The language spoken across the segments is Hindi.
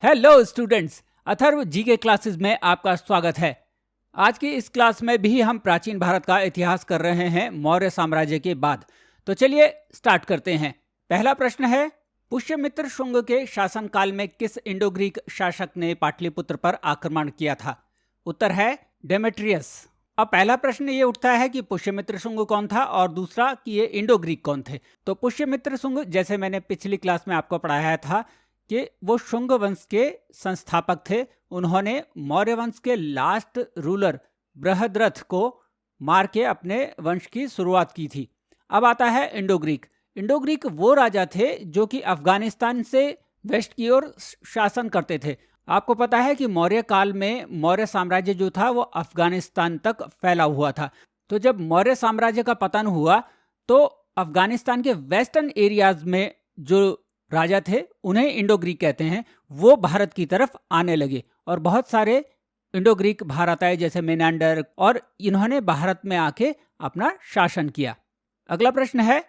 हेलो स्टूडेंट्स, अथर्व जी के क्लासेस में आपका स्वागत है। आज की इस क्लास में भी हम प्राचीन भारत का इतिहास कर रहे हैं मौर्य साम्राज्य के बाद। तो चलिए स्टार्ट करते हैं। पहला प्रश्न है, पुष्यमित्र शुंग के शासनकाल में किस इंडो ग्रीक शासक ने पाटलिपुत्र पर आक्रमण किया था? उत्तर है डेमेट्रियस। अब पहला प्रश्न ये उठता है कि पुष्यमित्र शुंग कौन था और दूसरा कि ये इंडो ग्रीक कौन थे। तो पुष्यमित्र शुंग, जैसे मैंने पिछली क्लास में आपको पढ़ाया था कि वो शुंग वंश के संस्थापक थे। उन्होंने मौर्य वंश के लास्ट रूलर बृहद्रथ को मार के अपने वंश की शुरुआत की थी। अब आता है इंडो ग्रीक। इंडो ग्रीक वो राजा थे जो कि अफगानिस्तान से वेस्ट की ओर शासन करते थे। आपको पता है कि मौर्य काल में मौर्य साम्राज्य जो था वो अफगानिस्तान तक फैला हुआ था। तो जब मौर्य साम्राज्य का पतन हुआ तो अफगानिस्तान के वेस्टर्न एरियाज में जो राजा थे, उन्हें इंडो ग्रीक कहते हैं, वो भारत की तरफ आने लगे और बहुत सारे इंडो ग्रीक भारत आए, जैसे मेनांडर, और इन्होंने भारत में आके अपना शासन किया। अगला प्रश्न है,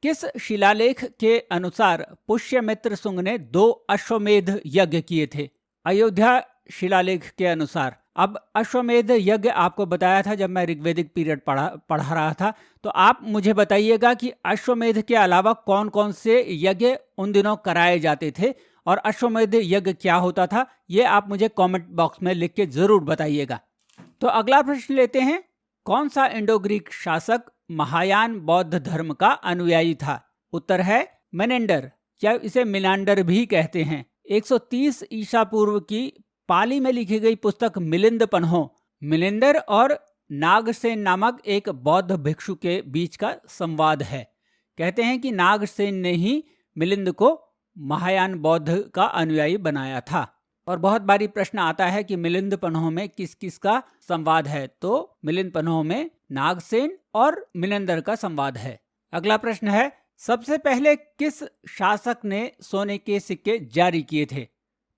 किस शिलालेख के अनुसार पुष्यमित्र शुंग ने 2 अश्वमेध यज्ञ किए थे? अयोध्या शिलालेख के अनुसार। अब अश्वमेध यज्ञ आपको बताया था जब मैं ऋग्वेदिक पीरियड पढ़ा रहा था। तो आप मुझे बताइएगा कि अश्वमेध के अलावा कौन कौन से यज्ञ उन दिनों कराए जाते थे और अश्वमेध यज्ञ क्या होता था, ये आप मुझे कमेंट बॉक्स में लिख के जरूर बताइएगा। तो अगला प्रश्न लेते हैं, कौन सा इंडो ग्रीक शासक महायान बौद्ध धर्म का अनुयायी था? उत्तर है मेनेंडर, या इसे मिनांडर भी कहते हैं। 130 ईसा पूर्व की पाली में लिखी गई पुस्तक मिलिंद पन्हो, मिलिंदर और नागसेन नामक एक बौद्ध भिक्षु के बीच का संवाद है। कहते हैं कि नागसेन ने ही मिलिंद को महायान बौद्ध का अनुयायी बनाया था। और बहुत बारी प्रश्न आता है कि मिलिंद पन्हो में किस किस का संवाद है, तो मिलिंद पन्हो में नागसेन और मिलिंदर का संवाद है। अगला प्रश्न है, सबसे पहले किस शासक ने सोने के सिक्के जारी किए थे?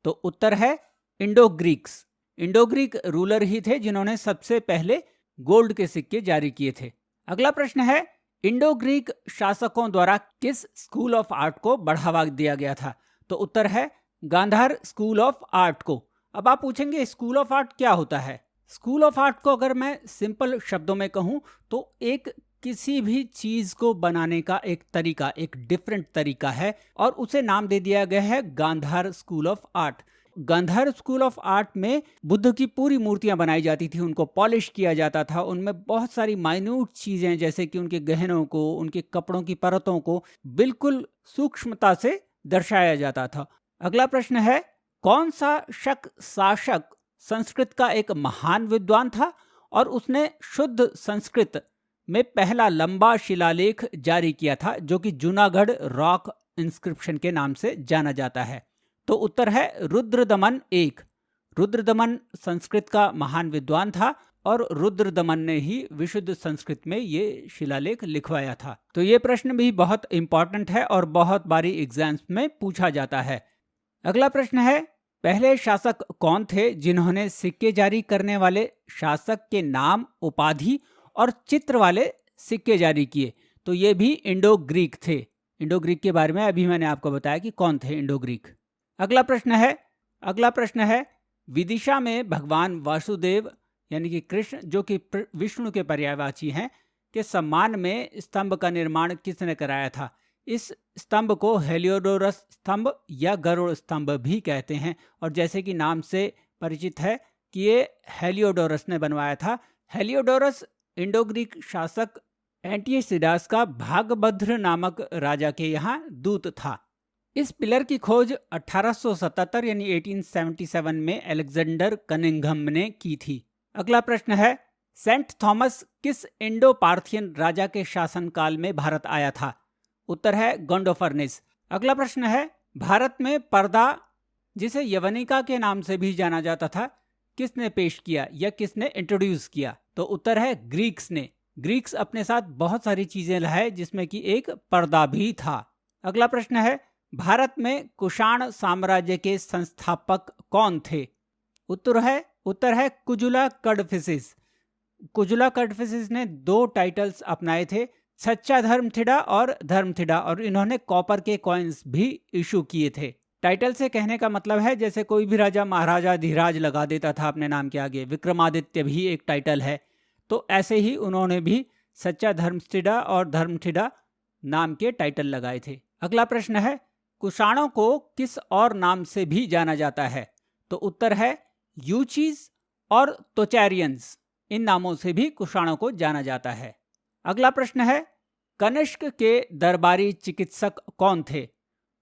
तो उत्तर है Indo Greeks. Indo Greek ruler ही थे जिन्होंने सबसे पहले गोल्ड के सिक्के जारी किए थे। अगला प्रश्न है, इंडो ग्रीक शासकों द्वारा किस स्कूल ऑफ आर्ट को बढ़ावा दिया गया था? तो उत्तर है गांधार स्कूल ऑफ आर्ट को। अब आप पूछेंगे स्कूल ऑफ आर्ट क्या होता है? स्कूल ऑफ आर्ट को अगर मैं सिंपल शब्दों में कहूं तो एक किसी भी चीज को बनाने का एक तरीका, एक डिफरेंट तरीका है और उसे नाम दे दिया गया है Gandhara school of art. Gandhara school of art में बुद्ध की पूरी मूर्तियां बनाई जाती थी, उनको पॉलिश किया जाता था, उनमें बहुत सारी माइन्यूट चीजें जैसे कि उनके गहनों को, उनके कपड़ों की परतों को बिल्कुल सूक्ष्मता से दर्शाया जाता था। अगला प्रश्न है, कौन सा शक शासक संस्कृत का एक महान विद्वान था और उसने शुद्ध संस्कृत में पहला लंबा शिलालेख जारी किया था जो कि जूनागढ़ रॉक इंस्क्रिप्शन के नाम से जाना जाता है? तो उत्तर है रुद्रदमन I। रुद्रदमन संस्कृत का महान विद्वान था और रुद्रदमन ने ही विशुद्ध संस्कृत में ये शिलालेख लिखवाया था। तो ये प्रश्न भी बहुत इंपॉर्टेंट है और बहुत बारी एग्जाम्स में पूछा जाता है। अगला प्रश्न है, पहले शासक कौन थे जिन्होंने सिक्के जारी करने वाले शासक के नाम, उपाधि और चित्र वाले सिक्के जारी किए? तो ये भी इंडो ग्रीक थे। इंडो ग्रीक के बारे में अभी मैंने आपको बताया कि कौन थे इंडो ग्रीक। अगला प्रश्न है, विदिशा में भगवान वासुदेव यानी कि कृष्ण, जो कि विष्णु के पर्यायवाची हैं, के सम्मान में स्तंभ का निर्माण किसने कराया था? इस स्तंभ को हेलियोडोरस स्तंभ या गरुड़ स्तंभ भी कहते हैं और जैसे कि नाम से परिचित है कि ये हेलियोडोरस ने बनवाया था। हेलियोडोरस इंडो ग्रीक शासक एंटिसिडास का भागभद्र नामक राजा के यहाँ दूत था। इस पिलर की खोज 1877 यानी 1877 में अलेक्जेंडर कनिंघम ने की थी। अगला प्रश्न है, सेंट थॉमस किस इंडो पार्थियन राजा के शासनकाल में भारत आया था? उत्तर है गोंडोफर्निस। अगला प्रश्न है, भारत में पर्दा, जिसे यवनिका के नाम से भी जाना जाता था, किसने पेश किया या किसने इंट्रोड्यूस किया? तो उत्तर है ग्रीक्स ने। ग्रीक्स अपने साथ बहुत सारी चीजें लाए जिसमें कि एक पर्दा भी था। अगला प्रश्न है, भारत में कुषाण साम्राज्य के संस्थापक कौन थे? उत्तर है कुजुला कड़फिसिस। कुजुला कड़फिसिस ने 2 टाइटल्स अपनाए थे, सच्चा धर्मथिडा और धर्मथिडा, और इन्होंने कॉपर के कॉइन्स भी इशू किए थे। टाइटल से कहने का मतलब है जैसे कोई भी राजा महाराजा धीराज लगा देता था अपने नाम के आगे, विक्रमादित्य भी एक टाइटल है, तो ऐसे ही उन्होंने भी सच्चा धर्मथिडा और धर्मथिडा नाम के टाइटल लगाए थे। अगला प्रश्न है, कुषाणों को किस और नाम से भी जाना जाता है? तो उत्तर है यूचीज और तोचैरियंस, इन नामों से भी कुषाणों को जाना जाता है। अगला प्रश्न है, कनिष्क के दरबारी चिकित्सक कौन थे?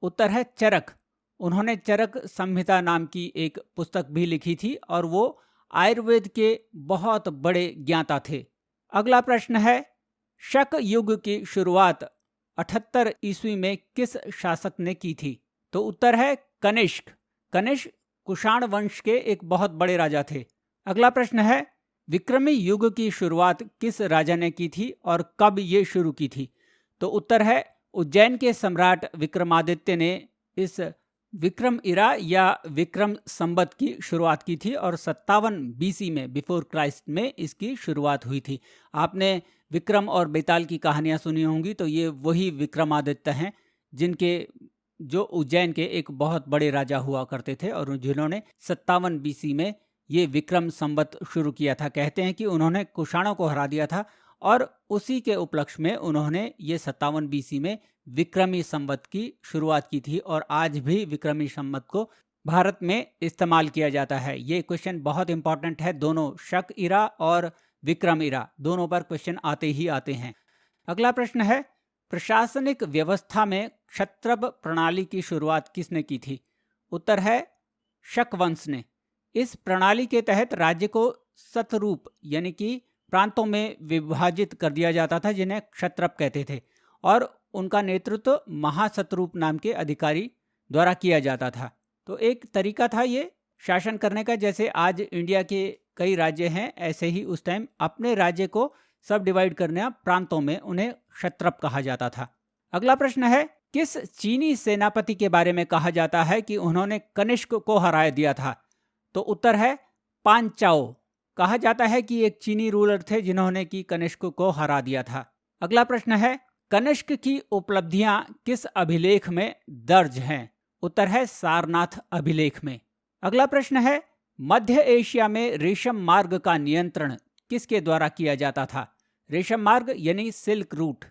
उत्तर है चरक। उन्होंने चरक संहिता नाम की एक पुस्तक भी लिखी थी और वो आयुर्वेद के बहुत बड़े ज्ञाता थे। अगला प्रश्न है, शक युग की शुरुआत 78 ईस्वी में किस शासक ने की थी? तो उत्तर है कनिष्क। कनिष्क कुषाण वंश के एक बहुत बड़े राजा थे। अगला प्रश्न है, विक्रमी युग की शुरुआत किस राजा ने की थी और कब ये शुरू की थी? तो उत्तर है उज्जैन के सम्राट विक्रमादित्य ने इस विक्रम इरा या विक्रम संवत की शुरुआत की थी और 57 बीसी में बिफोर क्राइस्ट में इसकी शुरुआत हुई थी। आपने विक्रम और बेताल की कहानियां सुनी होंगी, तो ये वही विक्रमादित्य हैं जिनके जो उज्जैन के एक बहुत बड़े राजा हुआ करते थे और जिन्होंने 57 बीसी में ये विक्रम संवत शुरू किया था। कहते हैं कि उन्होंने कुषाणों को हरा दिया था और उसी के उपलक्ष्य में उन्होंने ये 57 बीसी में विक्रमी संवत की शुरुआत की थी और आज भी विक्रमी संवत को भारत में इस्तेमाल किया जाता है। ये क्वेश्चन बहुत इंपॉर्टेंट है, दोनों शक इरा और विक्रम इरा दोनों पर क्वेश्चन आते ही आते हैं। अगला प्रश्न है, प्रशासनिक व्यवस्था में क्षत्रप प्रणाली की शुरुआत किसने की थी? उत्तर है शक वंश ने। इस प्रणाली के तहत राज्य को शतरूप यानी कि प्रांतों में विभाजित कर दिया जाता था जिन्हें क्षत्रप कहते थे और उनका नेतृत्व महाशतरूप नाम के अधिकारी द्वारा किया जाता था। तो एक तरीका था ये शासन करने का, जैसे आज इंडिया के कई राज्य हैं ऐसे ही उस टाइम अपने राज्य को सब डिवाइड करने प्रांतों में उन्हें क्षत्रप कहा जाता था। अगला प्रश्न है, किस चीनी सेनापति के बारे में कहा जाता है कि उन्होंने कनिष्क को हरा दिया था? तो उत्तर है पांचाओ। कहा जाता है कि एक चीनी रूलर थे जिन्होंने की कनिष्क को हरा दिया था। अगला प्रश्न है, कनिष्क की उपलब्धियां किस अभिलेख में दर्ज हैं? उत्तर है सारनाथ अभिलेख में। अगला प्रश्न है, मध्य एशिया में रेशम मार्ग का नियंत्रण किसके द्वारा किया जाता था? रेशम मार्ग यानी सिल्क रूट।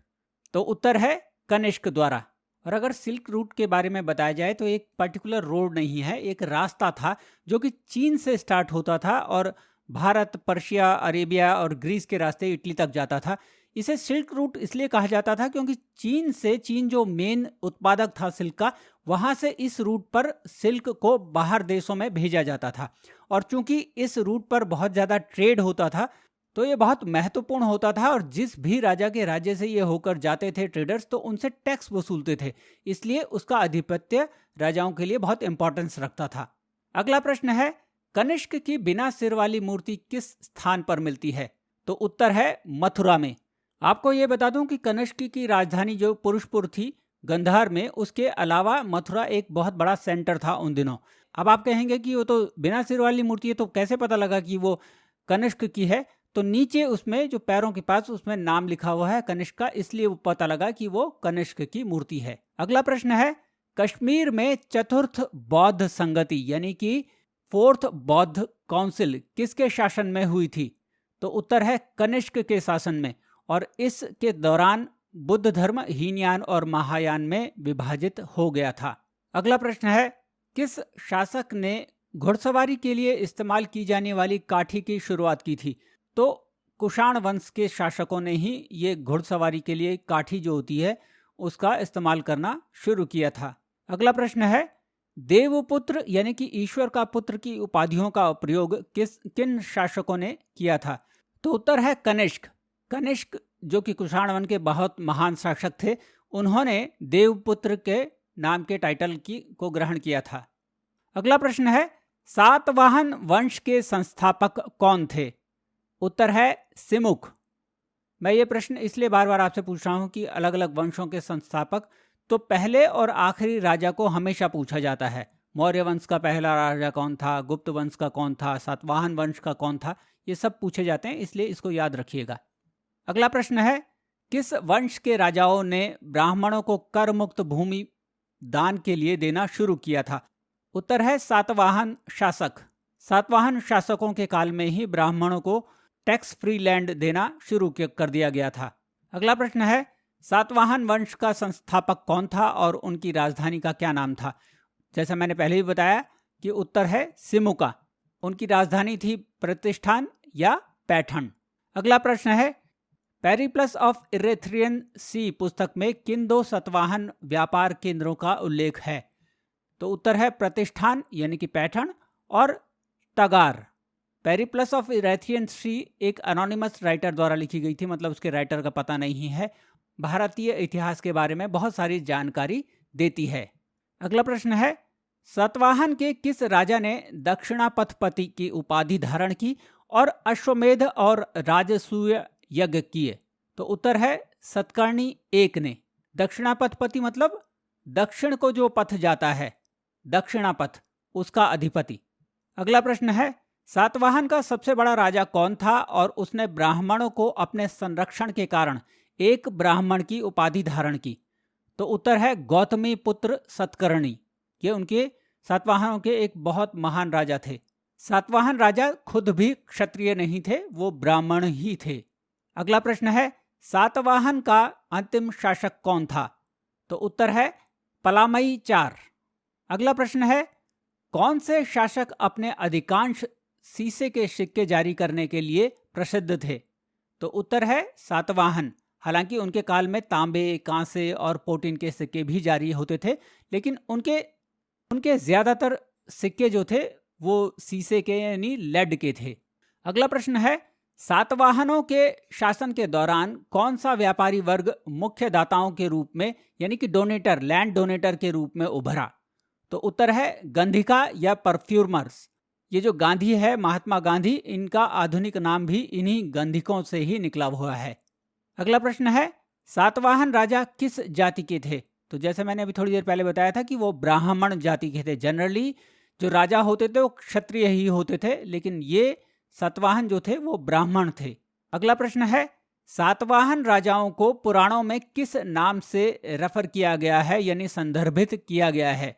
तो उत्तर है कनिष्क द्वारा। और अगर सिल्क रूट के बारे में बताया जाए तो एक पर्टिकुलर रोड नहीं है, एक रास्ता था जो कि चीन से स्टार्ट होता था और भारत, पर्शिया, अरेबिया और ग्रीस के रास्ते इटली तक जाता था। इसे सिल्क रूट इसलिए कहा जाता था क्योंकि चीन जो मेन उत्पादक था सिल्क का, वहां से इस रूट पर सिल्क को बाहर देशों में भेजा जाता था। और चूंकि इस रूट पर बहुत ज़्यादा ट्रेड होता था तो ये बहुत महत्वपूर्ण होता था और जिस भी राजा के राज्य से ये होकर जाते थे ट्रेडर्स, तो उनसे टैक्स वसूलते थे, इसलिए उसका आधिपत्य राजाओं के लिए बहुत इंपॉर्टेंस रखता था। अगला प्रश्न है, कनिष्क की बिना सिर वाली मूर्ति किस स्थान पर मिलती है? तो उत्तर है मथुरा में। आपको ये बता दूं कि कनिष्क की राजधानी जो पुरुषपुर थी गंधार में, उसके अलावा मथुरा एक बहुत बड़ा सेंटर था उन दिनों। अब आप कहेंगे कि वो तो बिना सिर वाली मूर्ति है, तो कैसे पता लगा कि वो कनिष्क की है? तो नीचे उसमें जो पैरों के पास उसमें नाम लिखा हुआ है कनिष्क का, इसलिए वो पता लगा कि वो कनिष्क की मूर्ति है। अगला प्रश्न है, कश्मीर में चतुर्थ बौद्ध संगति यानी कि फोर्थ बौद्ध काउंसिल किसके शासन में हुई थी? तो उत्तर है कनिष्क के शासन में और इसके दौरान बुद्ध धर्म हीनयान और महायान में विभाजित हो गया था। अगला प्रश्न है, किस शासक ने घुड़सवारी के लिए इस्तेमाल की जाने वाली काठी की शुरुआत की थी? तो कुषाण वंश के शासकों ने ही ये घुड़सवारी के लिए काठी जो होती है उसका इस्तेमाल करना शुरू किया था। अगला प्रश्न है, देवपुत्र यानी कि ईश्वर का पुत्र की उपाधियों का प्रयोग किन शासकों ने किया था? तो उत्तर है कनिष्क। कनिष्क जो कि कुषाण वंश के बहुत महान शासक थे, उन्होंने देवपुत्र के नाम के टाइटल को ग्रहण किया था। अगला प्रश्न है, सातवाहन वंश के संस्थापक कौन थे? उत्तर है सिमुख। मैं ये प्रश्न इसलिए बार बार आपसे पूछ रहा हूँ कि अलग अलग वंशों के संस्थापक तो पहले और आखिरी राजा को हमेशा पूछा जाता है। मौर्य वंश का पहला राजा कौन था, गुप्त वंश का कौन था, सातवाहन वंश का कौन था, ये सब पूछे जाते हैं, इसलिए इसको याद रखिएगा। अगला प्रश्न है, किस वंश के राजाओं ने ब्राह्मणों को कर मुक्त भूमि दान के लिए देना शुरू किया था? उत्तर है सातवाहन शासक। सातवाहन शासकों के काल में ही ब्राह्मणों को टैक्स फ्री लैंड देना शुरू कर दिया गया था। अगला प्रश्न है, सातवाहन वंश का संस्थापक कौन था और उनकी राजधानी का क्या नाम था? जैसा मैंने पहले ही बताया कि उत्तर है सिमुका। उनकी राजधानी थी प्रतिष्ठान या पैठण। अगला प्रश्न है, पेरिप्लस ऑफ इरेथ्रियन सी पुस्तक में किन दो सातवाहन व्यापार केंद्रों का उल्लेख है? तो उत्तर है प्रतिष्ठान यानी कि पैठण और तगार। पेरिप्लस ऑफ इरेथ्रियन सी एक अनोनिमस राइटर द्वारा लिखी गई थी, मतलब उसके राइटर का पता नहीं है। भारतीय इतिहास के बारे में बहुत सारी जानकारी देती है। अगला प्रश्न है, सातवाहन के किस राजा ने दक्षिणापथपति की उपाधि धारण की और अश्वमेध और राजसूय यज्ञ किए? तो उत्तर है सतकर्णी एक ने। दक्षिणापथपति मतलब दक्षिण को जो पथ जाता है, दक्षिणापथ, उसका अधिपति। अगला प्रश्न है, सातवाहन का सबसे बड़ा राजा कौन था और उसने ब्राह्मणों को अपने संरक्षण के कारण एक ब्राह्मण की उपाधि धारण की? तो उत्तर है गौतमी पुत्र सतकर्णी। ये उनके सातवाहनों के एक बहुत महान राजा थे। सातवाहन राजा खुद भी क्षत्रिय नहीं थे, वो ब्राह्मण ही थे। अगला प्रश्न है, सातवाहन का अंतिम शासक कौन था? तो उत्तर है पलामई चार। अगला प्रश्न है, कौन से शासक अपने अधिकांश सीसे के सिक्के जारी करने के लिए प्रसिद्ध थे? तो उत्तर है सातवाहन। हालांकि उनके काल में तांबे, कांसे और पोटिन के सिक्के भी जारी होते थे, लेकिन उनके ज्यादातर सिक्के जो थे वो सीसे के यानी लेड के थे। अगला प्रश्न है, सातवाहनों के शासन के दौरान कौन सा व्यापारी वर्ग मुख्य दाताओं के रूप में यानी कि डोनेटर, लैंड डोनेटर के रूप में उभरा? तो उत्तर है गंधिका या परफ्यूमर्स। ये जो गांधी है, महात्मा गांधी, इनका आधुनिक नाम भी इन्हीं गंधिकों से ही निकला हुआ है। अगला प्रश्न है, सातवाहन राजा किस जाति के थे? तो जैसे मैंने अभी थोड़ी देर पहले बताया था कि वो ब्राह्मण जाति के थे। जनरली जो राजा होते थे वो क्षत्रिय ही होते थे, लेकिन ये सातवाहन जो थे वो ब्राह्मण थे। अगला प्रश्न है, सातवाहन राजाओं को पुराणों में किस नाम से रेफर किया गया है यानी संदर्भित किया गया है?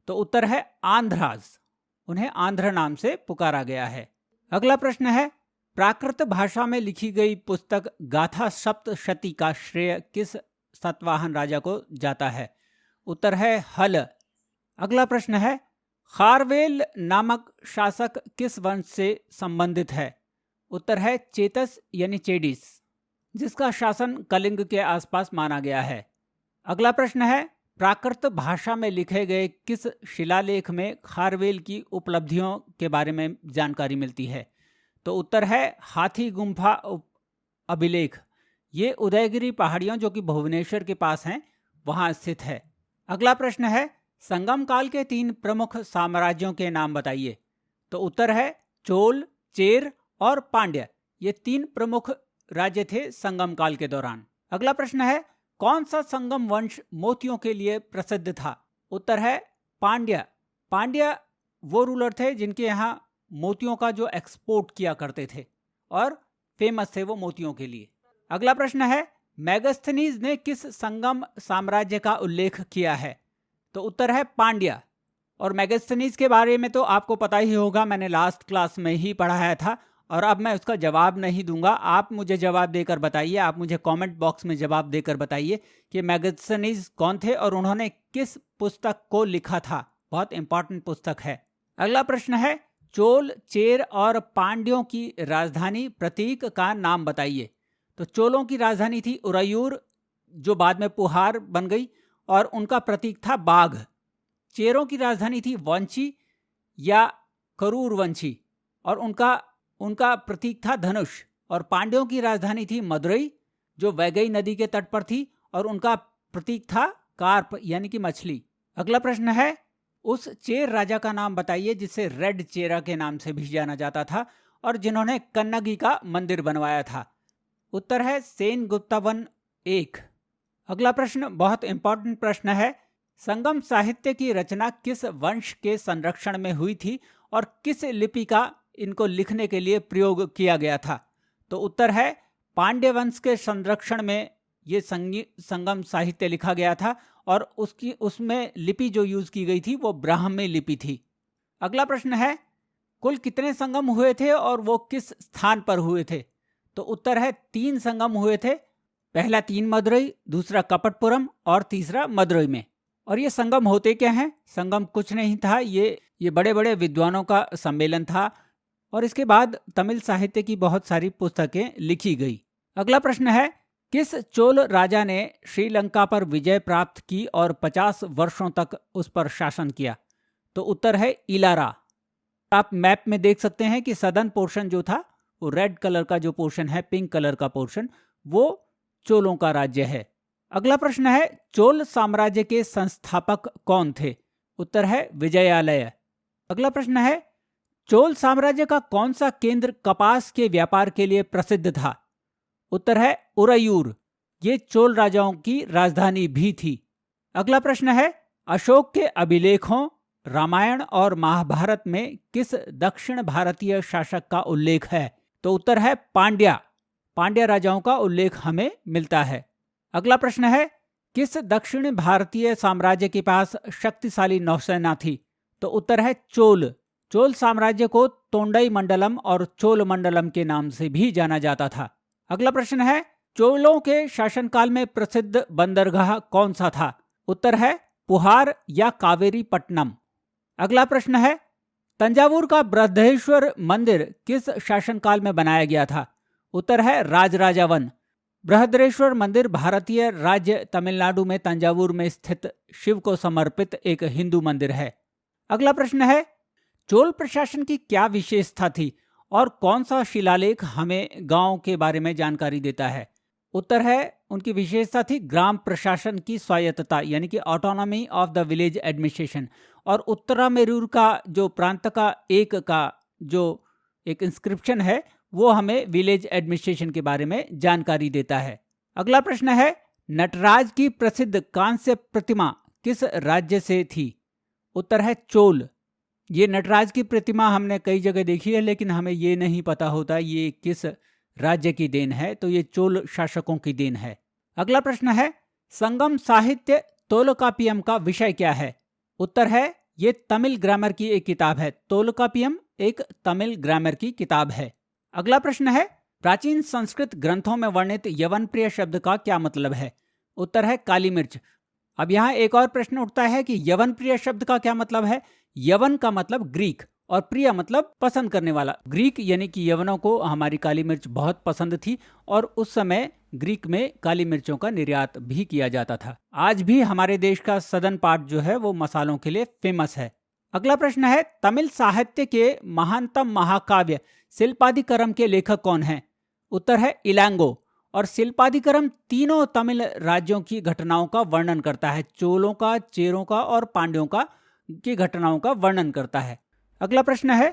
तो उत्तर है आंध्राज। उन्हें आंध्र नाम से पुकारा गया है। अगला प्रश्न है, प्राकृत भाषा में लिखी गई पुस्तक गाथा सप्तशती का श्रेय किस सातवाहन राजा को जाता है? उत्तर है हल। अगला प्रश्न है, खारवेल नामक शासक किस वंश से संबंधित है? उत्तर है चेतस यानी चेडिस, जिसका शासन कलिंग के आसपास माना गया है। अगला प्रश्न है, प्राकृत भाषा में लिखे गए किस शिलालेख में खारवेल की उपलब्धियों के बारे में जानकारी मिलती है? तो उत्तर है हाथी गुम्फा अभिलेख। ये उदयगिरी पहाड़ियों जो कि भुवनेश्वर के पास हैं वहां स्थित है। अगला प्रश्न है, संगम काल के 3 प्रमुख साम्राज्यों के नाम बताइए। तो उत्तर है चोल, चेर और पांड्य। ये 3 प्रमुख राज्य थे संगम काल के दौरान। अगला प्रश्न है, कौन सा संगम वंश मोतियों के लिए प्रसिद्ध था? उत्तर है पांड्य। पांड्य वो रूलर थे जिनके यहाँ मोतियों का जो एक्सपोर्ट किया करते थे और फेमस थे वो मोतियों के लिए। अगला प्रश्न है, मेगास्थनीज ने किस संगम साम्राज्य का उल्लेख किया है? तो उत्तर है पांड्या। और मेगास्थनीज के बारे में तो आपको पता ही होगा, मैंने लास्ट क्लास में ही पढ़ाया था और अब मैं उसका जवाब नहीं दूंगा। आप मुझे जवाब देकर बताइए, आप मुझे कमेंट बॉक्स में जवाब देकर बताइए कि मेगास्थनीज कौन थे और उन्होंने किस पुस्तक को लिखा था। बहुत इंपॉर्टेंट पुस्तक है। अगला प्रश्न है, चोल, चेर और पांड्यों की राजधानी प्रतीक का नाम बताइए। तो चोलों की राजधानी थी उरयूर, जो बाद में पुहार बन गई, और उनका प्रतीक था बाघ। चेरों की राजधानी थी वंशी या करूर वंशी और उनका प्रतीक था धनुष। और पांड्यों की राजधानी थी मदुरई, जो वैगई नदी के तट पर थी, और उनका प्रतीक था कार्प यानी कि मछली। अगला प्रश्न है, उस चेर राजा का नाम बताइए जिसे रेड चेरा के नाम से भी जाना जाता था और जिन्होंने कन्नगी का मंदिर बनवाया था। उत्तर है सेन गुप्तावन 1। अगला प्रश्न बहुत इंपॉर्टेंट प्रश्न है, संगम साहित्य की रचना किस वंश के संरक्षण में हुई थी और किस लिपि का इनको लिखने के लिए प्रयोग किया गया था? तो उत्तर है पांड्य वंश के संरक्षण में ये संगम साहित्य लिखा गया था और उसमें लिपि जो यूज की गई थी वो ब्राह्मी लिपि थी। अगला प्रश्न है, कुल कितने संगम हुए थे और वो किस स्थान पर हुए थे? तो उत्तर है 3 संगम हुए थे। पहला 3 मदुरई, दूसरा कपटपुरम और तीसरा मदुरई में। और ये संगम होते क्या हैं? संगम कुछ नहीं था, ये बड़े बड़े विद्वानों का सम्मेलन था और इसके बाद तमिल साहित्य की बहुत सारी पुस्तकें लिखी गई। अगला प्रश्न है, किस चोल राजा ने श्रीलंका पर विजय प्राप्त की और 50 वर्षों तक उस पर शासन किया? तो उत्तर है इलारा। आप मैप में देख सकते हैं कि सदर्न पोर्शन जो था वो रेड कलर का जो पोर्शन है, पिंक कलर का पोर्शन, वो चोलों का राज्य है। अगला प्रश्न है, चोल साम्राज्य के संस्थापक कौन थे? उत्तर है विजयालय। अगला प्रश्न है, चोल साम्राज्य का कौन सा केंद्र कपास के व्यापार के लिए प्रसिद्ध था? उत्तर है उरयूर। ये चोल राजाओं की राजधानी भी थी। अगला प्रश्न है, अशोक के अभिलेखों रामायण और महाभारत में किस दक्षिण भारतीय शासक का उल्लेख है? तो उत्तर है पांड्या राजाओं का उल्लेख हमें मिलता है। अगला प्रश्न है, किस दक्षिण भारतीय साम्राज्य के पास शक्तिशाली नौसेना थी? तो उत्तर है चोल साम्राज्य को तोंडई मंडलम और चोल मंडलम के नाम से भी जाना जाता था। अगला प्रश्न है, चोलों के शासनकाल में प्रसिद्ध बंदरगाह कौन सा था? उत्तर है पुहार या कावेरी पट्टनम। अगला प्रश्न है, तंजावुर का बृहदेश्वर मंदिर किस शासनकाल में बनाया गया था? उत्तर है राजराजा वन। बृहदेश्वर मंदिर भारतीय राज्य तमिलनाडु में तंजावुर में स्थित शिव को समर्पित एक हिंदू मंदिर है। अगला प्रश्न है, चोल प्रशासन की क्या विशेषता थी और कौन सा शिलालेख हमें गांव के बारे में जानकारी देता है? उत्तर है, उनकी विशेषता थी ग्राम प्रशासन की स्वायत्तता, यानी कि autonomy of the village administration. और उत्तरामेरूर का जो प्रांत का जो एक इंस्क्रिप्शन है वो हमें विलेज एडमिनिस्ट्रेशन के बारे में जानकारी देता है। अगला प्रश्न है, नटराज की प्रसिद्ध कांस्य प्रतिमा किस राज्य से थी? उत्तर है चोल। ये नटराज की प्रतिमा हमने कई जगह देखी है, लेकिन हमें ये नहीं पता होता ये किस राज्य की देन है, तो ये चोल शासकों की देन है। अगला प्रश्न है, संगम साहित्य तोलकापियम का विषय क्या है? उत्तर है, ये तमिल ग्रामर की एक किताब है। तोलकापियम एक तमिल ग्रामर की किताब है। अगला प्रश्न है, प्राचीन संस्कृत ग्रंथों में वर्णित यवनप्रिय शब्द का क्या मतलब है? उत्तर है काली मिर्च। अब यहाँ एक और प्रश्न उठता है कि यवनप्रिय शब्द का क्या मतलब है? यवन का मतलब ग्रीक और प्रिय मतलब पसंद करने वाला। ग्रीक यानी कि यवनों को हमारी काली मिर्च बहुत पसंद थी और उस समय ग्रीक में काली मिर्चों का निर्यात भी किया जाता था। आज भी हमारे देश का सदर्न पार्ट जो है वो मसालों के लिए फेमस है। अगला प्रश्न है, तमिल साहित्य के महानतम महाकाव्य शिल्पादिकरम के लेखक कौन हैं? उत्तर है इलांगो। और शिल्पादिकरम तीनों तमिल राज्यों की घटनाओं का वर्णन करता है। चोलों का, चेरों का और पांड्यों का की घटनाओं का वर्णन करता है। अगला प्रश्न है,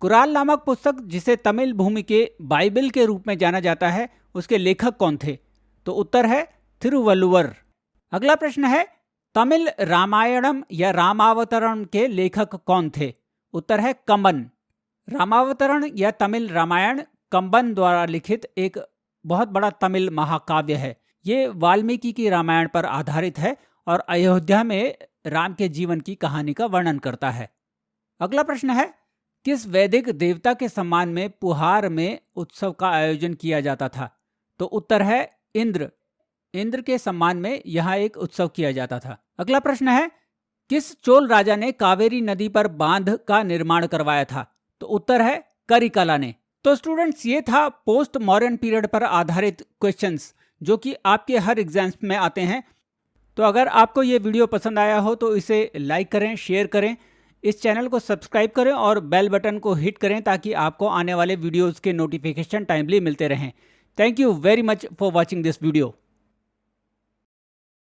कुरान नामक पुस्तक जिसे तमिल भूमि के बाइबल के रूप में जाना जाता है उसके लेखक कौन थे? तो उत्तर है थिरुवल्लुवर। अगला प्रश्न है, तमिल रामायणम या रामावतरण के लेखक कौन थे? उत्तर है कंबन। रामावतरण या तमिल रामायण कंबन द्वारा लिखित एक बहुत बड़ा तमिल महाकाव्य है। ये वाल्मीकि की रामायण पर आधारित है और अयोध्या में राम के जीवन की कहानी का वर्णन करता है। अगला प्रश्न है, किस वैदिक देवता के सम्मान में पुहार में उत्सव का आयोजन किया जाता था? तो उत्तर है इंद्र के सम्मान में यहाँ एक उत्सव किया जाता था। अगला प्रश्न है, किस चोल राजा ने कावेरी नदी पर बांध का निर्माण करवाया था? तो उत्तर है करिकाला ने। तो स्टूडेंट्स, ये था पोस्ट मॉडर्न पीरियड पर आधारित क्वेश्चंस जो कि आपके हर एग्जाम्स में आते हैं। तो अगर आपको ये वीडियो पसंद आया हो तो इसे लाइक करें, शेयर करें, इस चैनल को सब्सक्राइब करें और बेल बटन को हिट करें ताकि आपको आने वाले वीडियोज़ के नोटिफिकेशन टाइमली मिलते रहें। Thank you very much for watching this video.